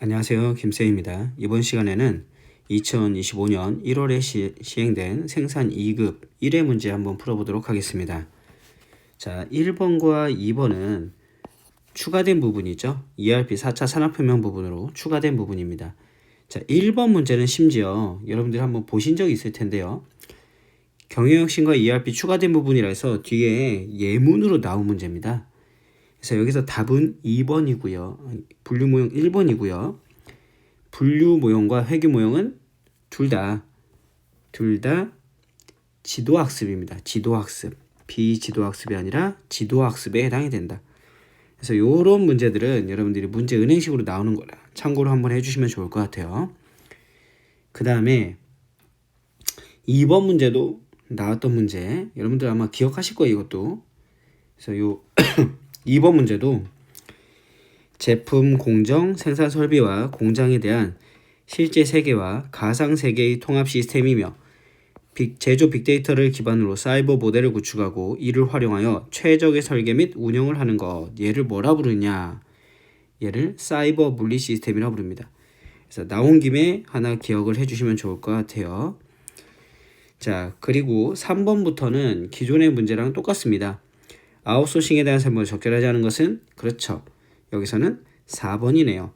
안녕하세요. 김쌤입니다. 이번 시간에는 2025년 1월에 시행된 생산 2급 1회 문제 한번 풀어보도록 하겠습니다. 자, 1번과 2번은 추가된 부분이죠. ERP 4차 산업혁명 부분으로 추가된 부분입니다. 자, 1번 문제는 심지어 여러분들이 한번 보신 적이 있을 텐데요. 경영혁신과 ERP 추가된 부분이라 해서 뒤에 예문으로 나온 문제입니다. 그래서 여기서 답은 2번이고요. 분류 모형 1번이고요. 분류 모형과 회귀 모형은 둘 다 지도학습입니다. 지도학습. 비지도학습이 아니라 지도학습에 해당이 된다. 그래서 이런 문제들은 여러분들이 문제 은행식으로 나오는 거라 참고로 한번 해주시면 좋을 것 같아요. 그 다음에 2번 문제도 나왔던 문제. 여러분들 아마 기억하실 거예요, 이것도. 그래서 요 2번 문제도 제품 공정, 생산 설비와 공장에 대한 실제 세계와 가상 세계의 통합 시스템이며 제조 빅데이터를 기반으로 사이버 모델을 구축하고 이를 활용하여 최적의 설계 및 운영을 하는 것. 얘를 뭐라 부르냐? 얘를 사이버 물리 시스템이라 부릅니다. 그래서 나온 김에 하나 기억을 해주시면 좋을 것 같아요. 자, 그리고 3번부터는 기존의 문제랑 똑같습니다. 아웃소싱에 대한 설명을 적절하지 않은 것은 그렇죠. 여기서는 4번이네요.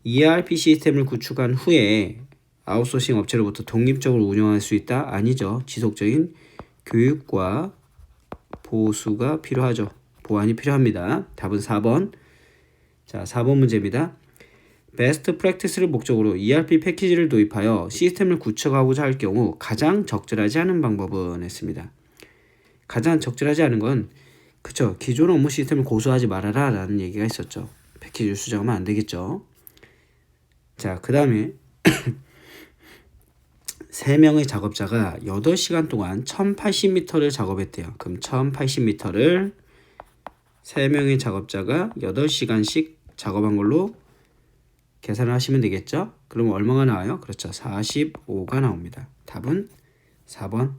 ERP 시스템을 구축한 후에 아웃소싱 업체로부터 독립적으로 운영할 수 있다? 아니죠. 지속적인 교육과 보수가 필요하죠. 보완이 필요합니다. 답은 4번. 자, 4번 문제입니다. 베스트 프랙티스를 목적으로 ERP 패키지를 도입하여 시스템을 구축하고자 할 경우 가장 적절하지 않은 방법은 했습니다. 가장 적절하지 않은 건 그쵸. 기존 업무 시스템을 고수하지 말아라 라는 얘기가 있었죠. 패키지 수정하면 안 되겠죠. 자, 그 다음에 3명의 작업자가 8시간 동안 1080m를 작업했대요. 그럼 1080m를 3명의 작업자가 8시간씩 작업한 걸로 계산을 하시면 되겠죠. 그럼 얼마가 나와요? 그렇죠. 45가 나옵니다. 답은 4번.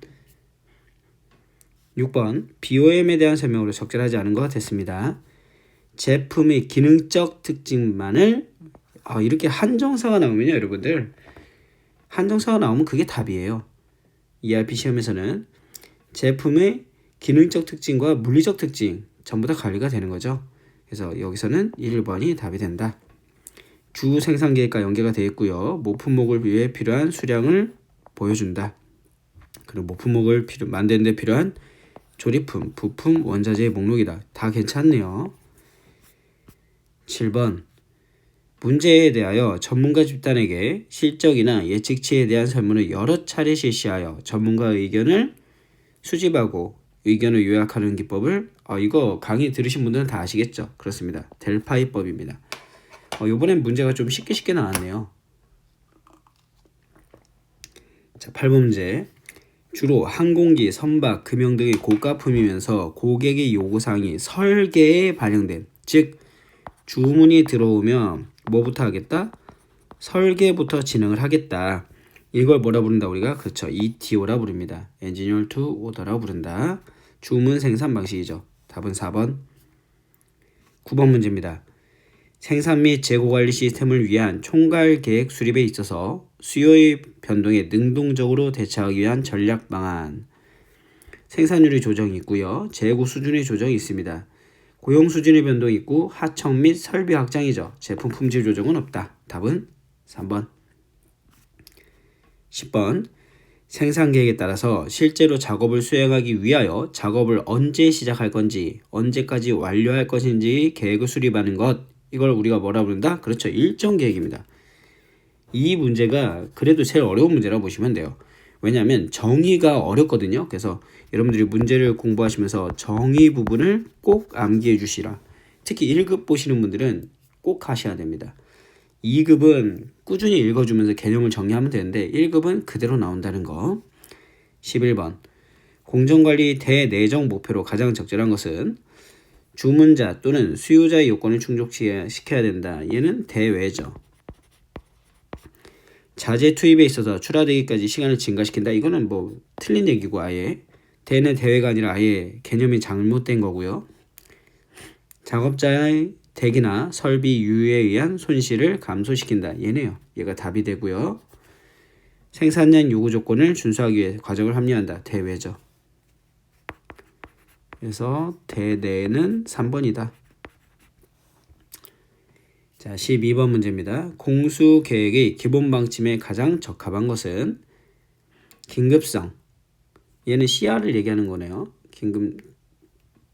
6번 BOM에 대한 설명으로 적절하지 않은 것 됐습니다. 제품의 기능적 특징만을 이렇게 한정사가 나오면요, 여러분들 한정사가 나오면 그게 답이에요. ERP 시험에서는 제품의 기능적 특징과 물리적 특징 전부 다 관리가 되는 거죠. 그래서 여기서는 1번이 답이 된다. 주 생산 계획과 연계가 되어 있고요. 모품목을 위해 필요한 수량을 보여준다. 그리고 모품목을 만드는 데 필요한 조립품, 부품, 원자재의 목록이다. 다 괜찮네요. 7번 문제에 대하여 전문가 집단에게 실적이나 예측치에 대한 설문을 여러 차례 실시하여 전문가의 의견을 수집하고 의견을 요약하는 기법을 이거 강의 들으신 분들은 다 아시겠죠? 그렇습니다. 델파이법입니다. 이번엔 문제가 좀 쉽게 나왔네요. 자, 8번 문제. 주로 항공기, 선박, 금형 등의 고가품이면서 고객의 요구사항이 설계에 반영된, 즉 주문이 들어오면 뭐부터 하겠다? 설계부터 진행을 하겠다. 이걸 뭐라 부른다 우리가? 그렇죠. ETO라 부릅니다. Engineer to Order라고 부른다. 주문 생산 방식이죠. 답은 4번. 9번 문제입니다. 생산 및 재고 관리 시스템을 위한 총괄 계획 수립에 있어서 수요의 변동에 능동적으로 대처하기 위한 전략 방안. 생산율의 조정이 있고요. 재고 수준의 조정이 있습니다. 고용 수준의 변동이 있고 하청 및 설비 확장이죠. 제품 품질 조정은 없다. 답은 3번. 10번 생산 계획에 따라서 실제로 작업을 수행하기 위하여 작업을 언제 시작할 건지 언제까지 완료할 것인지 계획을 수립하는 것. 이걸 우리가 뭐라 부른다? 그렇죠. 일정 계획입니다. 이 문제가 그래도 제일 어려운 문제라고 보시면 돼요. 왜냐하면 정의가 어렵거든요. 그래서 여러분들이 문제를 공부하시면서 정의 부분을 꼭 암기해 주시라. 특히 1급 보시는 분들은 꼭 하셔야 됩니다. 2급은 꾸준히 읽어주면서 개념을 정리하면 되는데 1급은 그대로 나온다는 거. 11번 공정관리 대내정 목표로 가장 적절한 것은 주문자 또는 수요자의 요건을 충족시켜야 된다. 얘는 대외죠. 자재 투입에 있어서 출하되기까지 시간을 증가시킨다. 이거는 뭐 틀린 얘기고 아예 대는 대외가 아니라 아예 개념이 잘못된 거고요. 작업자의 대기나 설비 유유에 의한 손실을 감소시킨다. 얘네요. 얘가 답이 되고요. 생산량 요구 조건을 준수하기 위해 과정을 합리화한다. 대외죠. 그래서 대내는 3번이다. 자, 12번 문제입니다. 공수 계획의 기본 방침에 가장 적합한 것은 긴급성. 얘는 CR을 얘기하는 거네요.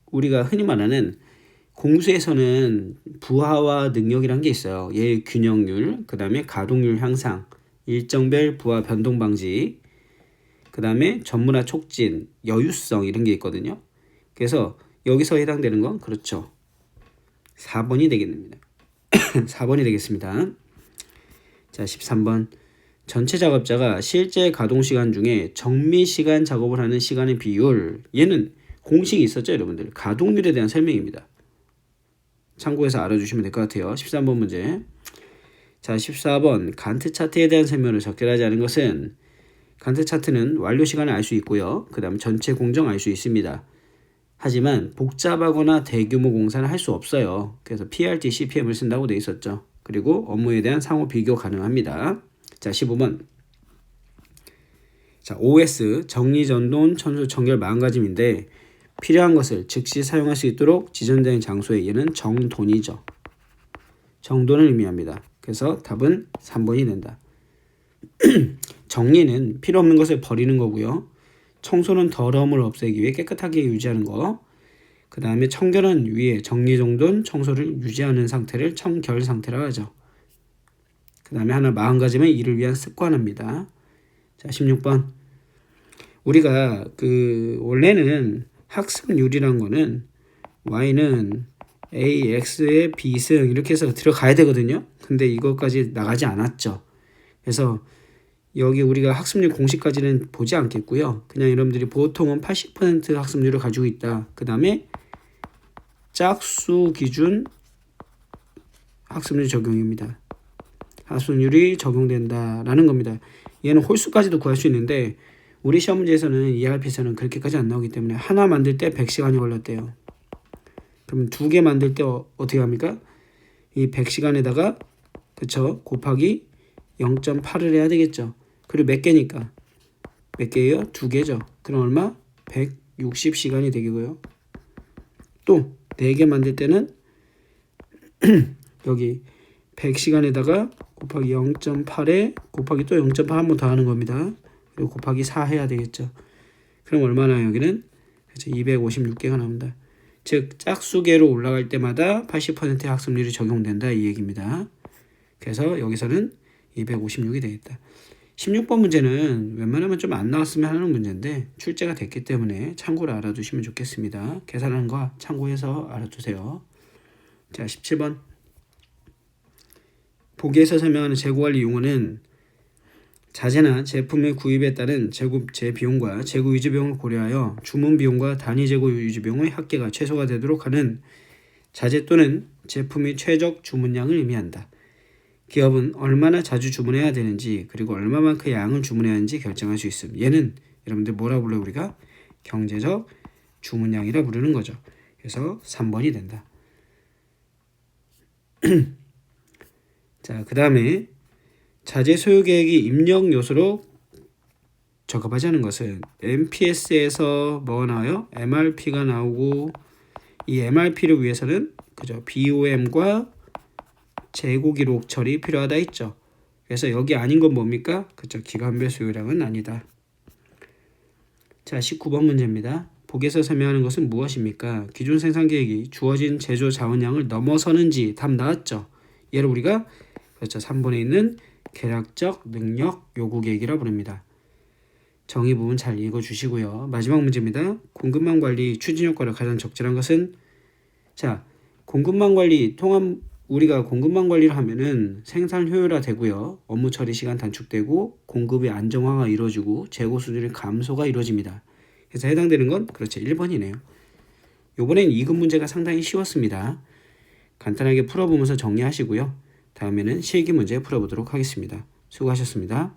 우리가 흔히 말하는 공수에서는 부하와 능력이란 게 있어요. 얘 균형률, 그 다음에 가동률 향상, 일정별 부하 변동 방지, 그 다음에 전문화 촉진, 여유성 이런 게 있거든요. 그래서 여기서 해당되는 건 그렇죠. 4번이 되겠습니다. 4번이 되겠습니다. 자, 13번. 전체 작업자가 실제 가동 시간 중에 정미 시간 작업을 하는 시간의 비율. 얘는 공식이 있었죠, 여러분들. 가동률에 대한 설명입니다. 참고해서 알아주시면 될 것 같아요. 13번 문제. 자, 14번. 간트 차트에 대한 설명을 적절하지 않은 것은 간트 차트는 완료 시간을 알 수 있고요. 그 다음 전체 공정 알 수 있습니다. 하지만 복잡하거나 대규모 공사는 할 수 없어요. 그래서 PRT, CPM을 쓴다고 돼 있었죠. 그리고 업무에 대한 상호 비교 가능합니다. 자, 15번. 자, OS 정리전돈 천수 청결 마음가짐인데 필요한 것을 즉시 사용할 수 있도록 지정된 장소에 얘는 정돈이죠. 정돈을 의미합니다. 그래서 답은 3번이 된다. 정리는 필요 없는 것을 버리는 거고요. 청소는 더러움을 없애기 위해 깨끗하게 유지하는 거. 그 다음에 청결은 위에 정리정돈 청소를 유지하는 상태를 청결 상태라고 하죠. 그 다음에 하나 마음가짐은 이를 위한 습관입니다. 자, 16번. 우리가 원래는 학습률이란 거는 y는 ax의 b승 이렇게 해서 들어가야 되거든요. 근데 이것까지 나가지 않았죠. 그래서 여기 우리가 학습률 공식까지는 보지 않겠고요. 그냥 여러분들이 보통은 80% 학습률을 가지고 있다. 그 다음에 짝수 기준 학습률 적용입니다. 학습률이 적용된다라는 겁니다. 얘는 홀수까지도 구할 수 있는데 우리 시험 문제에서는 ERP에서는 그렇게까지 안 나오기 때문에 하나 만들 때 100시간이 걸렸대요. 그럼 두 개 만들 때 어떻게 합니까? 이 100시간에다가 그쵸? 곱하기 0.8을 해야 되겠죠. 그리고 몇 개니까? 몇 개예요? 두 개죠. 그럼 얼마? 160시간이 되고요. 또 4개 만들 때는 여기 100시간에다가 곱하기 0.8에 곱하기 또 0.8 한 번 더 하는 겁니다. 그리고 곱하기 4 해야 되겠죠. 그럼 얼마나 여기는? 그렇죠. 256개가 나옵니다. 즉 짝수계로 올라갈 때마다 80%의 학습률이 적용된다 이 얘기입니다. 그래서 여기서는 256이 되겠다. 16번 문제는 웬만하면 좀 안 나왔으면 하는 문제인데 출제가 됐기 때문에 참고로 알아두시면 좋겠습니다. 계산하는 거 참고해서 알아두세요. 자, 17번. 보기에서 설명하는 재고관리 용어는 자재나 제품의 구입에 따른 재고제 비용과 재고 유지 비용을 고려하여 주문 비용과 단위 재고 유지 비용의 합계가 최소가 되도록 하는 자재 또는 제품의 최적 주문량을 의미한다. 기업은 얼마나 자주 주문해야 되는지 그리고 얼마만큼 양을 주문해야 하는지 결정할 수 있음. 얘는 여러분들 뭐라 불러요? 우리가 경제적 주문량이라 부르는 거죠. 그래서 3번이 된다. 자, 그 다음에 자재 소요 계획이 입력 요소로 적합하지 않은 것은 MPS에서 뭐가 나와요? MRP가 나오고 이 MRP를 위해서는 그죠? BOM과 재고 기록 처리 필요하다 했죠. 그래서 여기 아닌 건 뭡니까? 그죠? 기간별 소요량은 아니다. 자, 19번 문제입니다. 보기에서 설명하는 것은 무엇입니까? 기존 생산 계획이 주어진 제조 자원량을 넘어서는지 답 나왔죠. 얘를 우리가 그렇죠. 3번에 있는 계략적 능력 요구 계획이라 부릅니다. 정의 부분 잘 읽어주시고요. 마지막 문제입니다. 공급망 관리 추진 효과를 가장 적절한 것은 자, 공급망 관리 우리가 공급망 관리를 하면은 생산 효율화 되고요. 업무 처리 시간 단축되고 공급의 안정화가 이루어지고 재고 수준의 감소가 이루어집니다. 그래서 해당되는 건 그렇죠. 1번이네요. 요번엔 2급 문제가 상당히 쉬웠습니다. 간단하게 풀어보면서 정리하시고요. 다음에는 실기 문제 풀어보도록 하겠습니다. 수고하셨습니다.